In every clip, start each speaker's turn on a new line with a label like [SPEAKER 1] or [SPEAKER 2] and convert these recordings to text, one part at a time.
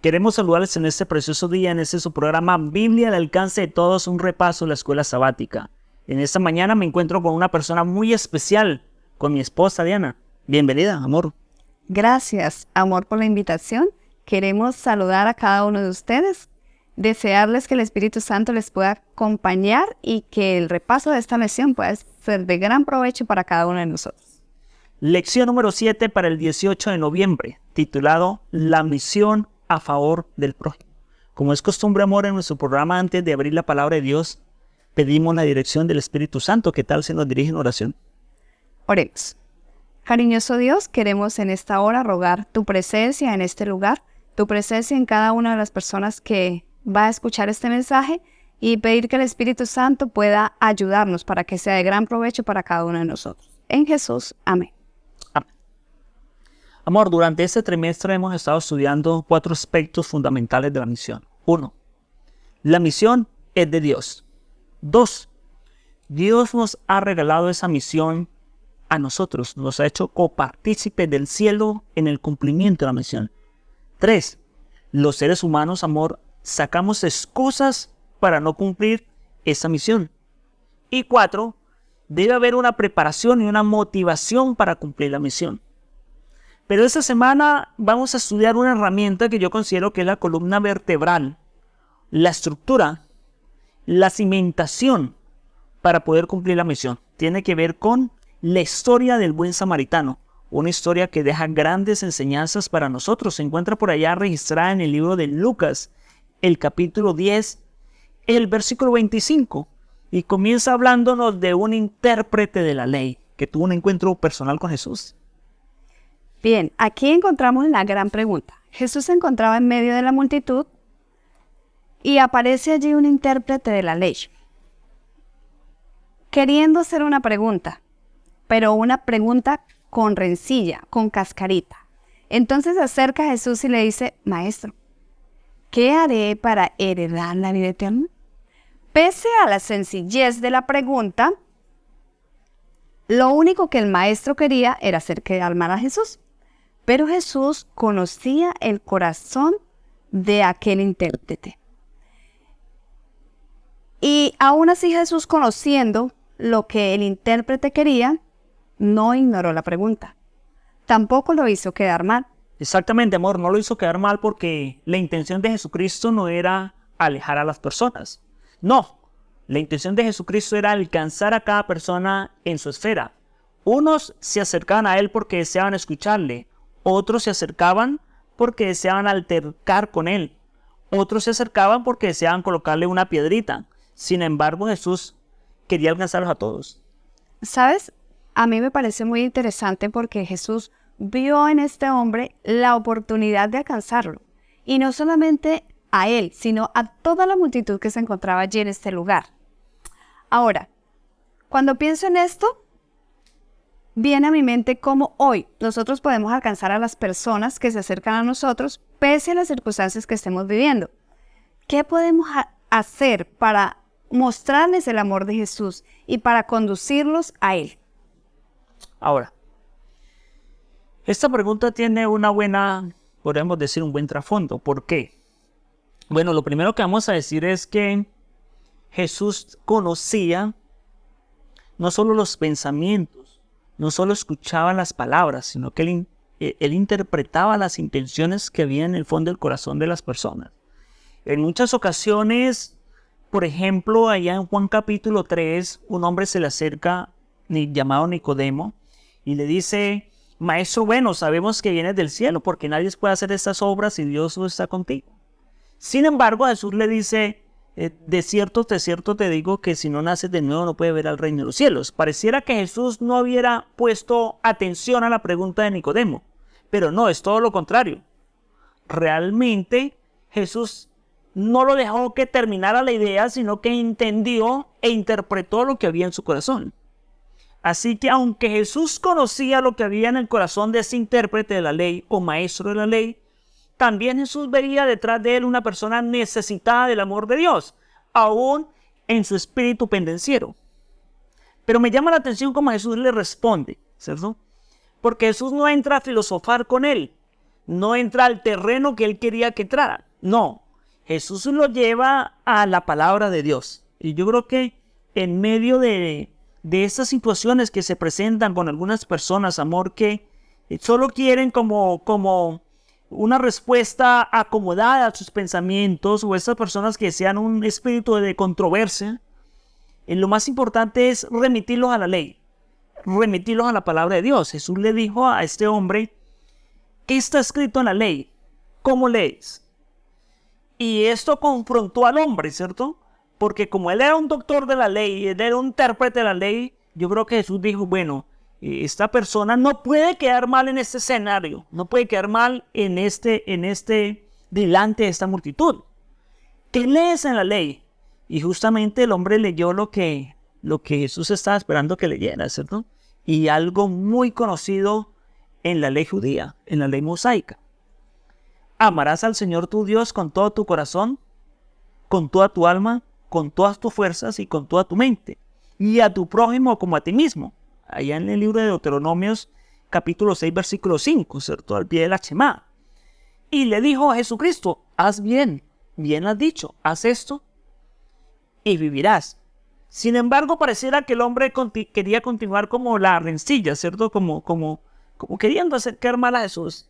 [SPEAKER 1] Queremos saludarles en este precioso día, en este su programa Biblia al alcance de todos, un repaso de la escuela sabática. En esta mañana me encuentro con una persona muy especial, con mi esposa Diana. Bienvenida, amor.
[SPEAKER 2] Gracias, amor, por la invitación. Queremos saludar a cada uno de ustedes, desearles que el Espíritu Santo les pueda acompañar y que el repaso de esta lección pueda ser de gran provecho para cada uno de nosotros.
[SPEAKER 1] Lección número 7 para el 18 de noviembre, titulado La misión a favor del prójimo. Como es costumbre, amor, en nuestro programa, antes de abrir la palabra de Dios, pedimos la dirección del Espíritu Santo. ¿Qué tal se nos dirige en oración?
[SPEAKER 2] Oremos. Cariñoso Dios, queremos en esta hora rogar tu presencia en este lugar, tu presencia en cada una de las personas que va a escuchar este mensaje y pedir que el Espíritu Santo pueda ayudarnos para que sea de gran provecho para cada uno de nosotros. En Jesús, amén.
[SPEAKER 1] Amor, durante este trimestre hemos estado estudiando 4 aspectos fundamentales de la misión. 1. La misión es de Dios. 2. Dios nos ha regalado esa misión a nosotros. Nos ha hecho copartícipes del cielo en el cumplimiento de la misión. 3. Los seres humanos, amor, sacamos excusas para no cumplir esa misión. Y 4. Debe haber una preparación y una motivación para cumplir la misión. Pero esta semana vamos a estudiar una herramienta que yo considero que es la columna vertebral, la estructura, la cimentación para poder cumplir la misión. Tiene que ver con la historia del buen samaritano, una historia que deja grandes enseñanzas para nosotros. Se encuentra por allá registrada en el libro de Lucas, el capítulo 10, el versículo 25, y comienza hablándonos de un intérprete de la ley que tuvo un encuentro personal con Jesús.
[SPEAKER 2] Bien, aquí encontramos la gran pregunta. Jesús se encontraba en medio de la multitud y aparece allí un intérprete de la ley, queriendo hacer una pregunta, pero una pregunta con rencilla, con cascarita. Entonces se acerca a Jesús y le dice: Maestro, ¿qué haré para heredar la vida eterna? Pese a la sencillez de la pregunta, lo único que el maestro quería era hacer quedar mal a Jesús. Pero Jesús conocía el corazón de aquel intérprete. Y aún así Jesús, conociendo lo que el intérprete quería, no ignoró la pregunta. Tampoco lo hizo quedar mal.
[SPEAKER 1] Exactamente, amor, no lo hizo quedar mal porque la intención de Jesucristo no era alejar a las personas. No, la intención de Jesucristo era alcanzar a cada persona en su esfera. Unos se acercaban a él porque deseaban escucharle. Otros se acercaban porque deseaban altercar con él. Otros se acercaban porque deseaban colocarle una piedrita. Sin embargo, Jesús quería alcanzarlos a todos.
[SPEAKER 2] ¿Sabes? A mí me parece muy interesante porque Jesús vio en este hombre la oportunidad de alcanzarlo. Y no solamente a él, sino a toda la multitud que se encontraba allí en este lugar. Ahora, cuando pienso en esto, viene a mi mente cómo hoy nosotros podemos alcanzar a las personas que se acercan a nosotros pese a las circunstancias que estemos viviendo. ¿Qué podemos hacer para mostrarles el amor de Jesús y para conducirlos a Él?
[SPEAKER 1] Ahora, esta pregunta tiene una buena, podríamos decir, un buen trasfondo. ¿Por qué? Bueno, lo primero que vamos a decir es que Jesús conocía no solo los pensamientos, no solo escuchaba las palabras, sino que él interpretaba las intenciones que había en el fondo del corazón de las personas. En muchas ocasiones, por ejemplo, allá en Juan capítulo 3, un hombre se le acerca, llamado Nicodemo, y le dice: Maestro bueno, sabemos que vienes del cielo, porque nadie puede hacer estas obras si Dios no está contigo. Sin embargo, Jesús le dice: de cierto te digo que si no naces de nuevo no puedes ver al reino de los cielos. Pareciera que Jesús no hubiera puesto atención a la pregunta de Nicodemo, pero no, es todo lo contrario. Realmente Jesús no lo dejó que terminara la idea, sino que entendió e interpretó lo que había en su corazón. Así que aunque Jesús conocía lo que había en el corazón de ese intérprete de la ley o maestro de la ley, también Jesús veía detrás de él una persona necesitada del amor de Dios, aún en su espíritu pendenciero. Pero me llama la atención cómo Jesús le responde, ¿cierto? Porque Jesús no entra a filosofar con él, no entra al terreno que él quería que entrara. No, Jesús lo lleva a la palabra de Dios. Y yo creo que en medio de estas situaciones que se presentan con algunas personas, amor, que solo quieren como una respuesta acomodada a sus pensamientos, o esas personas que sean un espíritu de controversia, lo más importante es remitirlos a la ley, remitirlos a la palabra de Dios. Jesús le dijo a este hombre: ¿qué está escrito en la ley? ¿Cómo lees? Y esto confrontó al hombre, ¿cierto? Porque como él era un doctor de la ley, él era un intérprete de la ley, yo creo que Jesús dijo: bueno, esta persona no puede quedar mal en este escenario, no puede quedar mal en delante de esta multitud. ¿Qué lees en la ley? Y justamente el hombre leyó lo que Jesús estaba esperando que leyera, ¿cierto? Y algo muy conocido en la ley judía, en la ley mosaica. Amarás al Señor tu Dios con todo tu corazón, con toda tu alma, con todas tus fuerzas y con toda tu mente, y a tu prójimo como a ti mismo. Allá en el libro de Deuteronomios, capítulo 6, versículo 5, ¿cierto? Al pie de la Shemá. Y le dijo a Jesucristo: haz bien, bien has dicho, haz esto y vivirás. Sin embargo, pareciera que el hombre quería continuar como la rencilla, ¿cierto? Como queriendo hacer quedar mal a Jesús.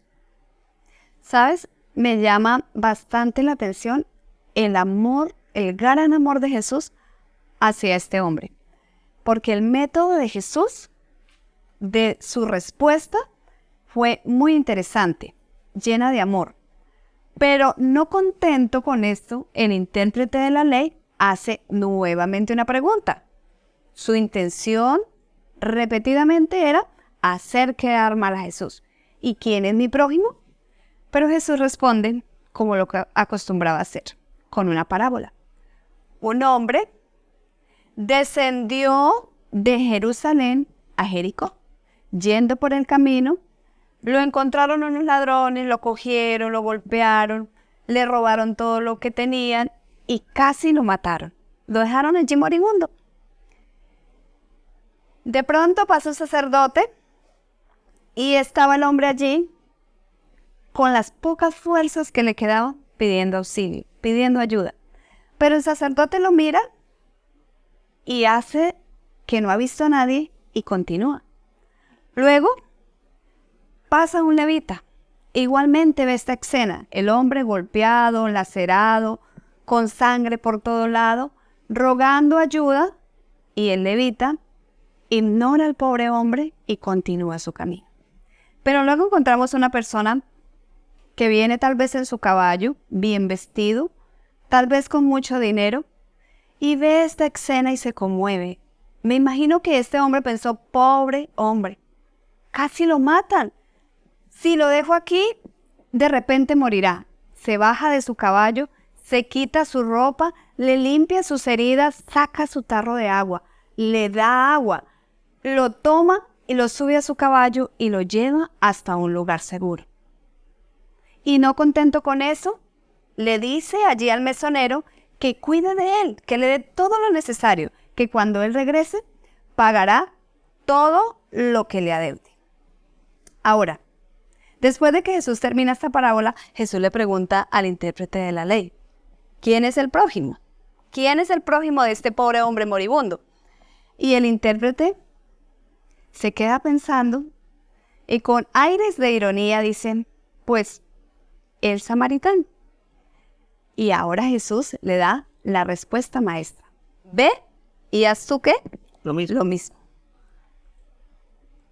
[SPEAKER 2] ¿Sabes? Me llama bastante la atención el amor, el gran amor de Jesús hacia este hombre. Porque el método de Jesús, de su respuesta, fue muy interesante, llena de amor. Pero no contento con esto, el intérprete de la ley hace nuevamente una pregunta. Su intención repetidamente era hacer quedar mal a Jesús. ¿Y quién es mi prójimo? Pero Jesús responde como lo que acostumbraba a hacer, con una parábola. Un hombre descendió de Jerusalén a Jericó. Yendo por el camino, lo encontraron unos ladrones, lo cogieron, lo golpearon, le robaron todo lo que tenían y casi lo mataron. Lo dejaron allí moribundo. De pronto pasó un sacerdote y estaba el hombre allí con las pocas fuerzas que le quedaban, pidiendo auxilio, pidiendo ayuda. Pero el sacerdote lo mira y hace que no ha visto a nadie y continúa. Luego pasa un levita. Igualmente ve esta escena, el hombre golpeado, lacerado, con sangre por todo lado, rogando ayuda, y el levita ignora al pobre hombre y continúa su camino. Pero luego encontramos una persona que viene tal vez en su caballo, bien vestido, tal vez con mucho dinero, y ve esta escena y se conmueve. Me imagino que este hombre pensó: pobre hombre, casi lo matan. Si lo dejo aquí, de repente morirá. Se baja de su caballo, se quita su ropa, le limpia sus heridas, saca su tarro de agua, le da agua, lo toma y lo sube a su caballo y lo lleva hasta un lugar seguro. Y no contento con eso, le dice allí al mesonero que cuide de él, que le dé todo lo necesario, que cuando él regrese, pagará todo lo que le adeude. Ahora, después de que Jesús termina esta parábola, Jesús le pregunta al intérprete de la ley: ¿quién es el prójimo? ¿Quién es el prójimo de este pobre hombre moribundo? Y el intérprete se queda pensando y con aires de ironía dice: pues, el samaritano. Y ahora Jesús le da la respuesta maestra: ve y haz tú ¿qué?
[SPEAKER 1] Lo mismo.
[SPEAKER 2] Lo mismo.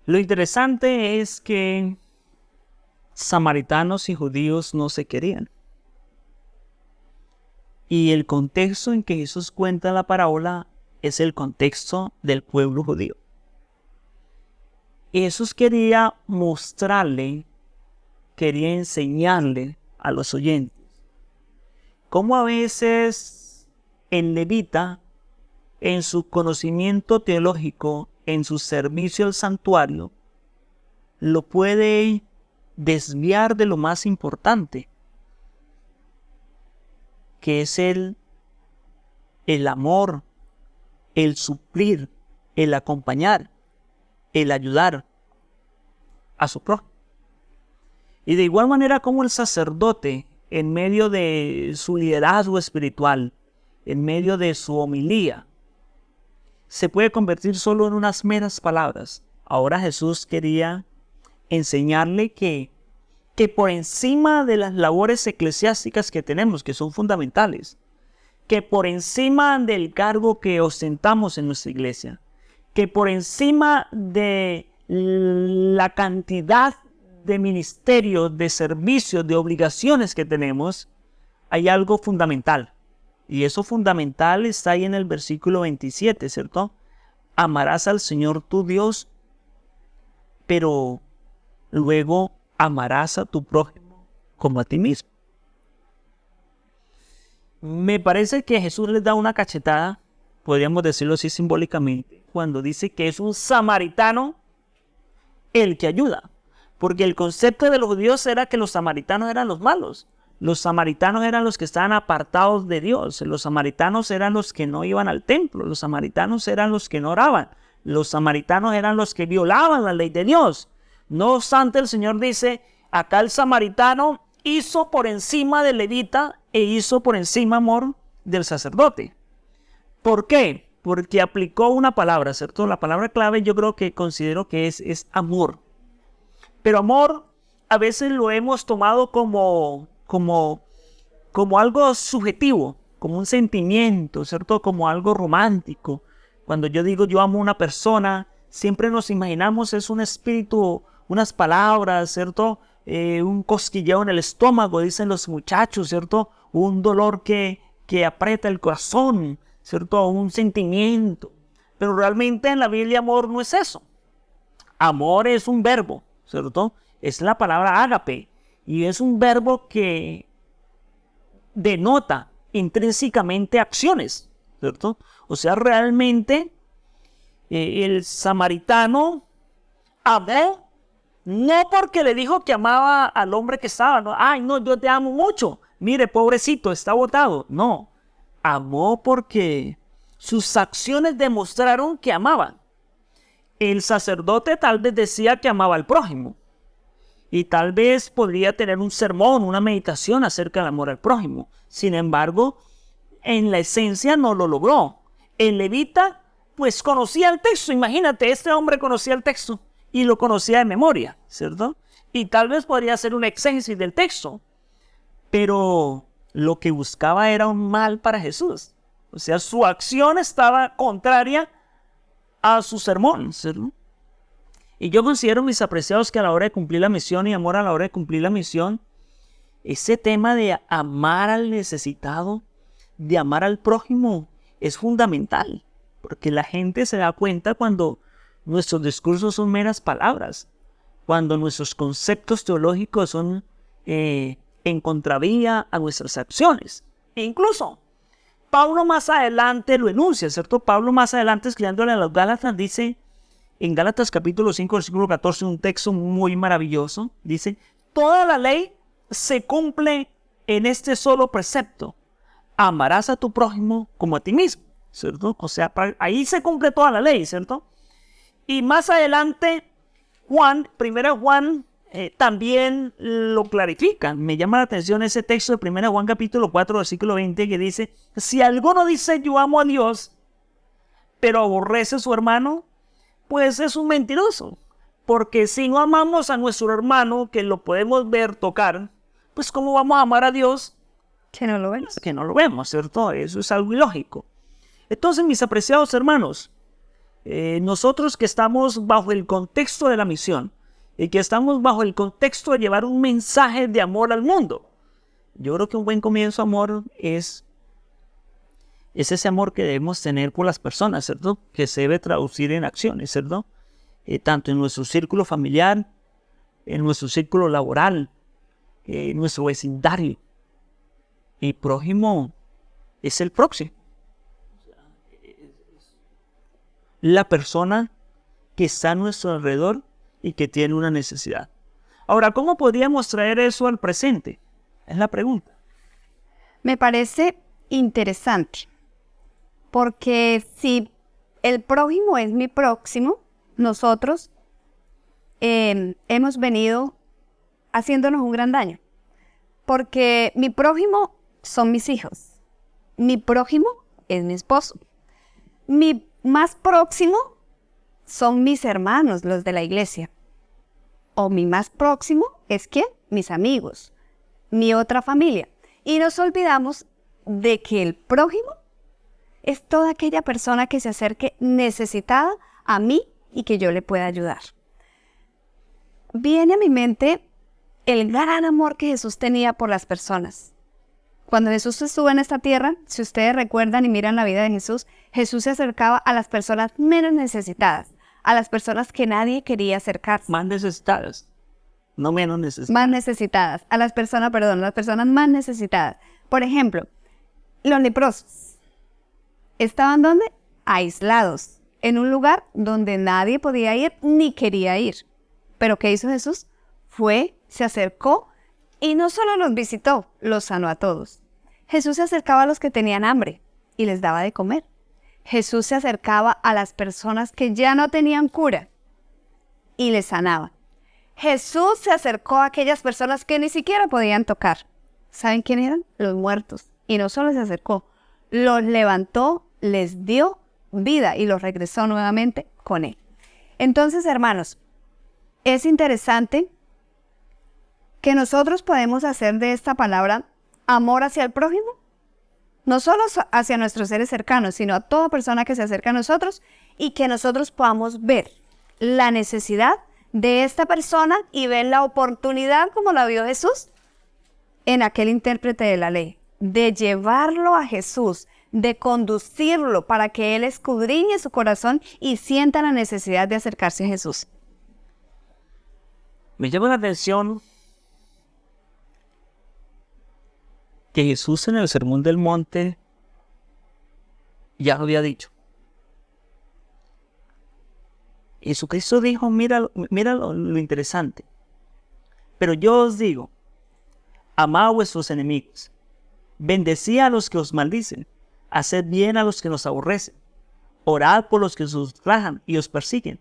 [SPEAKER 1] Lo interesante es que samaritanos y judíos no se querían. Y el contexto en que Jesús cuenta la parábola es el contexto del pueblo judío. Y Jesús quería mostrarle, quería enseñarle a los oyentes cómo a veces el levita, en su conocimiento teológico, en su servicio al santuario, lo puede desviar de lo más importante, que es el amor, el suplir, el acompañar, el ayudar a su prójimo. Y de igual manera como el sacerdote, en medio de su liderazgo espiritual, en medio de su homilía, se puede convertir solo en unas meras palabras. Ahora Jesús quería enseñarle que por encima de las labores eclesiásticas que tenemos, que son fundamentales, que por encima del cargo que ostentamos en nuestra iglesia, que por encima de la cantidad de ministerios, de servicios, de obligaciones que tenemos, hay algo fundamental. Y eso fundamental está ahí en el versículo 27, ¿cierto? Amarás al Señor tu Dios, pero luego amarás a tu prójimo como a ti mismo. Me parece que Jesús les da una cachetada, podríamos decirlo así simbólicamente, cuando dice que es un samaritano el que ayuda. Porque el concepto de los judíos era que los samaritanos eran los malos. Los samaritanos eran los que estaban apartados de Dios. Los samaritanos eran los que no iban al templo. Los samaritanos eran los que no oraban. Los samaritanos eran los que violaban la ley de Dios. No obstante, el Señor dice, acá el samaritano hizo por encima del levita e hizo por encima, amor, del sacerdote. ¿Por qué? Porque aplicó una palabra, ¿cierto? La palabra clave yo creo que considero que es amor. Pero amor a veces lo hemos tomado como algo subjetivo, como un sentimiento, ¿cierto? Como algo romántico. Cuando yo digo yo amo a una persona, siempre nos imaginamos es un espíritu, unas palabras, ¿cierto? Un cosquilleo en el estómago, dicen los muchachos, ¿cierto? Un dolor que aprieta el corazón, ¿cierto? Un sentimiento. Pero realmente en la Biblia amor no es eso. Amor es un verbo, ¿cierto? Es la palabra ágape. Y es un verbo que denota intrínsecamente acciones, ¿cierto? O sea, realmente el samaritano amó, no porque le dijo que amaba al hombre que estaba, ¿no? Ay, no, yo te amo mucho. Mire, pobrecito, está botado. No, amó porque sus acciones demostraron que amaban. El sacerdote tal vez decía que amaba al prójimo. Y tal vez podría tener un sermón, una meditación acerca del amor al prójimo. Sin embargo, en la esencia no lo logró. El levita, pues conocía el texto. Imagínate, este hombre conocía el texto y lo conocía de memoria, ¿cierto? Y tal vez podría hacer una exégesis del texto. Pero lo que buscaba era un mal para Jesús. O sea, su acción estaba contraria a su sermón, ¿cierto? Y yo considero, mis apreciados, que a la hora de cumplir la misión y amor a la hora de cumplir la misión, ese tema de amar al necesitado, de amar al prójimo, es fundamental. Porque la gente se da cuenta cuando nuestros discursos son meras palabras, cuando nuestros conceptos teológicos son en contravía a nuestras acciones. E incluso, Pablo más adelante lo enuncia, ¿cierto? Pablo más adelante, escribiéndole a los Gálatas, dice, en Gálatas capítulo 5, versículo 14, un texto muy maravilloso, dice, toda la ley se cumple en este solo precepto, amarás a tu prójimo como a ti mismo, ¿cierto? O sea, ahí se cumple toda la ley, ¿cierto? Y más adelante, primera Juan, también lo clarifica. Me llama la atención ese texto de primera Juan capítulo 4, versículo 20, que dice, si alguno dice yo amo a Dios, pero aborrece a su hermano, pues es un mentiroso. Porque si no amamos a nuestro hermano, que lo podemos ver, tocar, pues ¿cómo vamos a amar a Dios?
[SPEAKER 2] Que no lo vemos.
[SPEAKER 1] Que no lo vemos, ¿cierto? Eso es algo ilógico. Entonces, mis apreciados hermanos, nosotros que estamos bajo el contexto de la misión y que estamos bajo el contexto de llevar un mensaje de amor al mundo, yo creo que un buen comienzo, amor, es ese amor que debemos tener por las personas, ¿cierto? Que se debe traducir en acciones, ¿cierto? Tanto en nuestro círculo familiar, en nuestro círculo laboral, en nuestro vecindario. Y prójimo es el próximo. La persona que está a nuestro alrededor y que tiene una necesidad. Ahora, ¿cómo podríamos traer eso al presente? Es la pregunta.
[SPEAKER 2] Me parece interesante, porque si el prójimo es mi próximo, nosotros hemos venido haciéndonos un gran daño. Porque mi prójimo son mis hijos. Mi prójimo es mi esposo. Mi más próximo son mis hermanos, los de la iglesia. O mi más próximo es ¿quién? Mis amigos, mi otra familia. Y nos olvidamos de que el prójimo es toda aquella persona que se acerque necesitada a mí y que yo le pueda ayudar. Viene a mi mente el gran amor que Jesús tenía por las personas. Cuando Jesús estuvo en esta tierra, si ustedes recuerdan y miran la vida de Jesús, Jesús se acercaba a las personas menos necesitadas, a las personas que nadie quería acercarse.
[SPEAKER 1] Más necesitadas, no menos necesitadas.
[SPEAKER 2] Más necesitadas, a las personas más necesitadas. Por ejemplo, los leprosos. ¿Estaban dónde? Aislados, en un lugar donde nadie podía ir ni quería ir. ¿Pero qué hizo Jesús? Se acercó y no solo los visitó, los sanó a todos. Jesús se acercaba a los que tenían hambre y les daba de comer. Jesús se acercaba a las personas que ya no tenían cura y les sanaba. Jesús se acercó a aquellas personas que ni siquiera podían tocar. ¿Saben quién eran? Los muertos. Y no solo se acercó, los levantó, les dio vida y los regresó nuevamente con él. Entonces, hermanos, es interesante que nosotros podemos hacer de esta palabra amor hacia el prójimo, no solo hacia nuestros seres cercanos, sino a toda persona que se acerca a nosotros y que nosotros podamos ver la necesidad de esta persona y ver la oportunidad como la vio Jesús en aquel intérprete de la ley, de llevarlo a Jesús, de conducirlo para que Él escudriñe su corazón y sienta la necesidad de acercarse a Jesús.
[SPEAKER 1] Me llama la atención que Jesús en el Sermón del Monte ya lo había dicho. Jesucristo dijo, mira lo interesante. Pero yo os digo, amad a vuestros enemigos, bendecid a los que os maldicen, haced bien a los que nos aborrecen, orad por los que os ultrajan y os persiguen,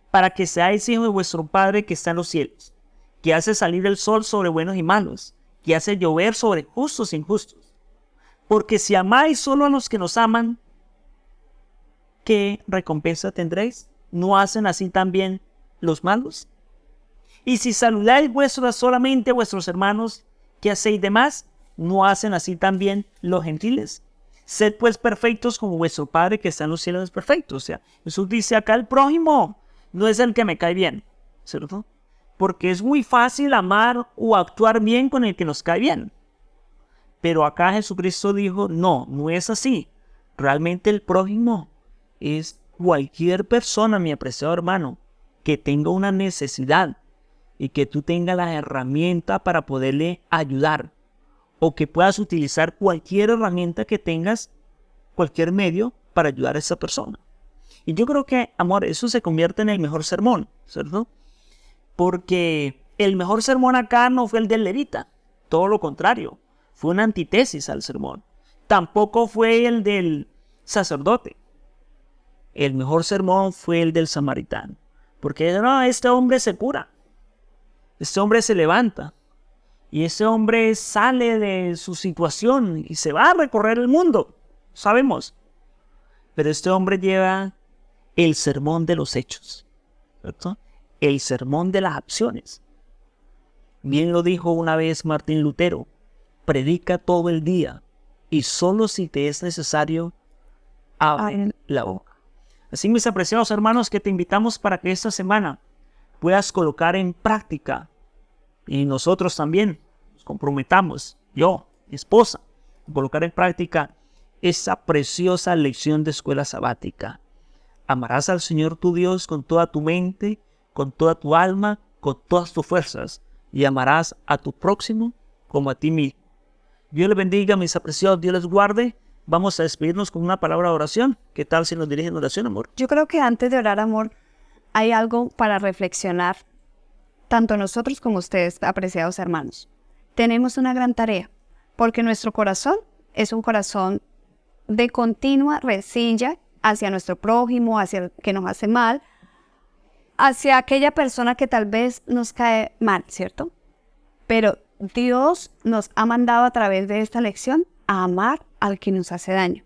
[SPEAKER 1] para que seáis hijos de vuestro Padre que está en los cielos, que hace salir el sol sobre buenos y malos, que hace llover sobre justos e injustos. Porque si amáis solo a los que nos aman, ¿qué recompensa tendréis? ¿No hacen así también los malos? Y si saludáis solamente a vuestros hermanos, ¿qué hacéis de más? ¿No hacen así también los gentiles? Sed pues perfectos como vuestro Padre que está en los cielos es perfecto. O sea, Jesús dice acá, el prójimo no es el que me cae bien, ¿cierto? Porque es muy fácil amar o actuar bien con el que nos cae bien. Pero acá Jesucristo dijo, no es así. Realmente el prójimo es cualquier persona, mi apreciado hermano, que tenga una necesidad y que tú tengas la herramienta para poderle ayudar. O que puedas utilizar cualquier herramienta que tengas, cualquier medio para ayudar a esa persona. Y yo creo que, amor, eso se convierte en el mejor sermón, ¿cierto? Porque el mejor sermón acá no fue el del levita, todo lo contrario, fue una antítesis al sermón. Tampoco fue el del sacerdote. El mejor sermón fue el del samaritano. Porque no, este hombre se cura, este hombre se levanta, y ese hombre sale de su situación y se va a recorrer el mundo, sabemos. Pero este hombre lleva el sermón de los hechos, ¿cierto? El sermón de las acciones. Bien lo dijo una vez Martín Lutero, predica todo el día y solo si te es necesario, abre la boca. Así, mis apreciados hermanos, que te invitamos para que esta semana puedas colocar en práctica, y nosotros también nos comprometamos, yo, mi esposa, a colocar en práctica esa preciosa lección de escuela sabática. Amarás al Señor tu Dios con toda tu mente, con toda tu alma, con todas tus fuerzas, y amarás a tu próximo como a ti mismo. Dios les bendiga, mis apreciados, Dios les guarde. Vamos a despedirnos con una palabra de oración. ¿Qué tal si nos dirigen oración, amor?
[SPEAKER 2] Yo creo que antes de orar, amor, hay algo para reflexionar, tanto nosotros como ustedes, apreciados hermanos. Tenemos una gran tarea, porque nuestro corazón es un corazón de continua rencilla hacia nuestro prójimo, hacia el que nos hace mal, hacia aquella persona que tal vez nos cae mal, ¿cierto? Pero Dios nos ha mandado a través de esta lección a amar al que nos hace daño,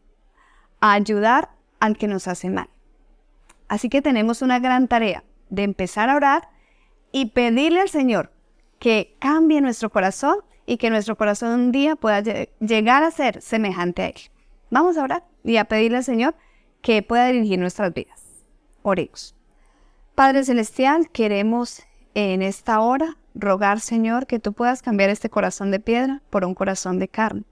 [SPEAKER 2] a ayudar al que nos hace mal. Así que tenemos una gran tarea de empezar a orar y pedirle al Señor que cambie nuestro corazón y que nuestro corazón un día pueda llegar a ser semejante a Él. Vamos a orar y a pedirle al Señor que pueda dirigir nuestras vidas. Oremos. Padre Celestial, queremos en esta hora rogar, Señor, que tú puedas cambiar este corazón de piedra por un corazón de carne,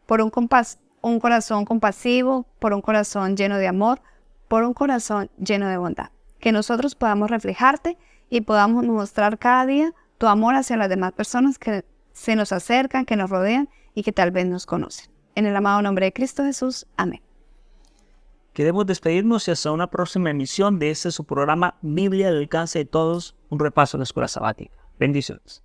[SPEAKER 2] por un corazón compasivo, por un corazón lleno de amor, por un corazón lleno de bondad. Que nosotros podamos reflejarte y podamos mostrar cada día tu amor hacia las demás personas que se nos acercan, que nos rodean y que tal vez nos conocen. En el amado nombre de Cristo Jesús. Amén.
[SPEAKER 1] Queremos despedirnos y hasta una próxima emisión de este su programa Biblia al alcance de todos, un repaso a la escuela sabática. Bendiciones.